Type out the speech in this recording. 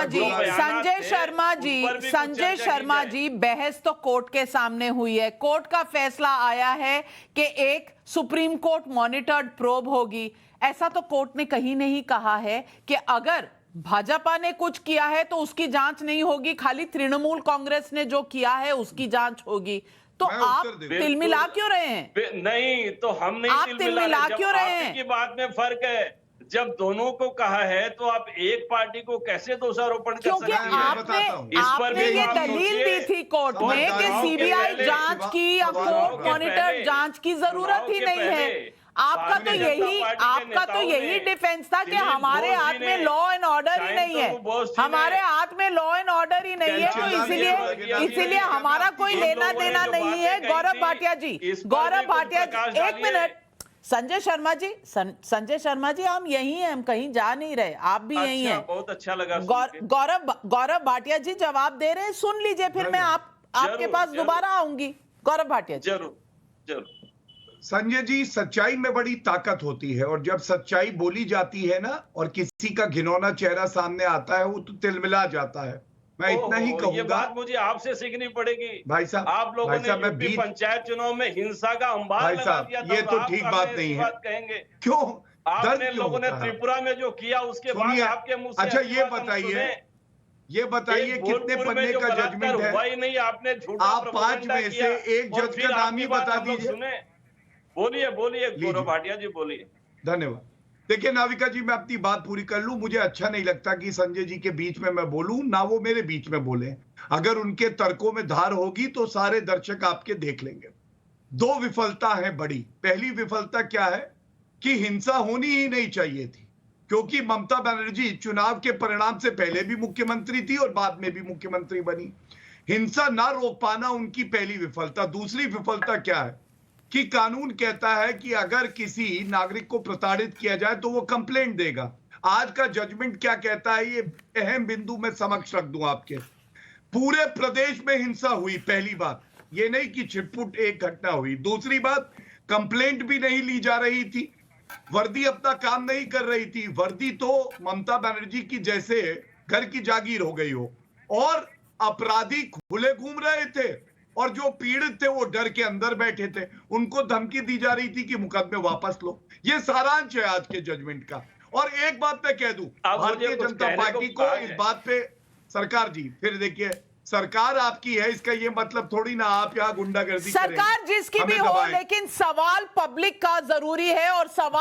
जी, संजय शर्मा जी, बहस तो कोर्ट के सामने हुई है। कोर्ट का फैसला आया है कि एक सुप्रीम कोर्ट मॉनिटर्ड प्रोब होगी। ऐसा तो कोर्ट ने कहीं नहीं कहा है कि अगर भाजपा ने कुछ किया है तो उसकी जांच नहीं होगी, खाली तृणमूल कांग्रेस ने जो किया है उसकी जांच होगी। तो आप तिलमिला क्यों रहे हैं? नहीं, तो हम नहीं आप तिलमिला क्यों रहे हैं? की बात में फर्क है। जब दोनों को कहा है तो आप एक पार्टी को कैसे दोषारोपण कर सकते हैं? क्योंकि आपने ये दलील दी थी कोर्ट में कि सीबीआई जांच की या कोर्ट मॉनिटर्ड जांच की जरूरत ही नहीं है। आपका तो यही डिफेंस था कि हमारे हाथ में लॉ एंड ऑर्डर ही नहीं है, हमारे हाथ में लॉ एंड ऑर्डर ही नहीं है, तो इसीलिए हमारा कोई लेना देना नहीं है। गौरव भाटिया जी, एक मिनट। संजय शर्मा जी, हम यही हैं, हम कहीं जा नहीं रहे, आप भी यही हैं। बहुत अच्छा लगा। गौरव भाटिया जी जवाब दे रहे हैं, सुन लीजिए, फिर मैं आपके पास दोबारा आऊंगी। गौरव भाटिया जी। जरूर। संजय जी, सच्चाई में बड़ी ताकत होती है, और जब सच्चाई बोली जाती है ना, और किसी का घिनौना चेहरा सामने आता है, वो तो तिलमिला जाता है। मैं इतना ही कहूंगा। ये बात मुझे आपसे सीखनी पड़ेगी भाई साहब। आप लोगों ने यूपी पंचायत चुनाव में हिंसा का अंबार लगा दिया था। ये तो ठीक बात नहीं है। कहेंगे क्यों? आपने लोगों ने त्रिपुरा में जो किया उसके बाद आपके मुंह से अच्छा, ये बताइए कितने पन्ने का जजमेंट है? वही नहीं, आपने झूठा आप 5 में से एक जज का नाम ही बता दीजिए। बोलिए गौरव भाटिया जी, बोलिए। धन्यवाद। देखिए नाविका जी, मैं अपनी बात पूरी कर लूं। मुझे अच्छा नहीं लगता कि संजय जी के बीच में मैं बोलूं, ना वो मेरे बीच में बोले। अगर उनके तर्कों में धार होगी तो सारे दर्शक आपके देख लेंगे। 2 विफलता है बड़ी। पहली विफलता क्या है कि हिंसा होनी ही नहीं चाहिए थी, क्योंकि ममता बनर्जी चुनाव के परिणाम से पहले भी मुख्यमंत्री थी और बाद में भी मुख्यमंत्री बनी। हिंसा ना रोक पाना उनकी पहली विफलता। दूसरी विफलता क्या है कि कानून कहता है कि अगर किसी नागरिक को प्रताड़ित किया जाए तो वो कंप्लेंट देगा। आज का जजमेंट क्या कहता है, ये अहम बिंदु मैं समक्ष रख दूं आपके। पूरे प्रदेश में हिंसा हुई, पहली बात। ये नहीं कि छिटपुट एक घटना हुई। दूसरी बात, कंप्लेंट भी नहीं ली जा रही थी, वर्दी अपना काम नहीं कर रही थी। वर्दी तो ममता बनर्जी की जैसे घर की जागीर हो गई हो, और अपराधी खुले घूम रहे थे, और जो पीड़ित थे वो डर के अंदर बैठे थे। उनको धमकी दी जा रही थी कि मुकदमे वापस लो। ये सारांश है आज के जजमेंट का। और एक बात मैं कह दूं, भारतीय जनता पार्टी को इस बात पे, सरकार जी, फिर देखिए, सरकार आपकी है, इसका ये मतलब थोड़ी ना आप यहाँ गुंडागर्दी सरकार जिसकी भी हो, लेकिन सवाल पब्लिक का जरूरी है, और सवाल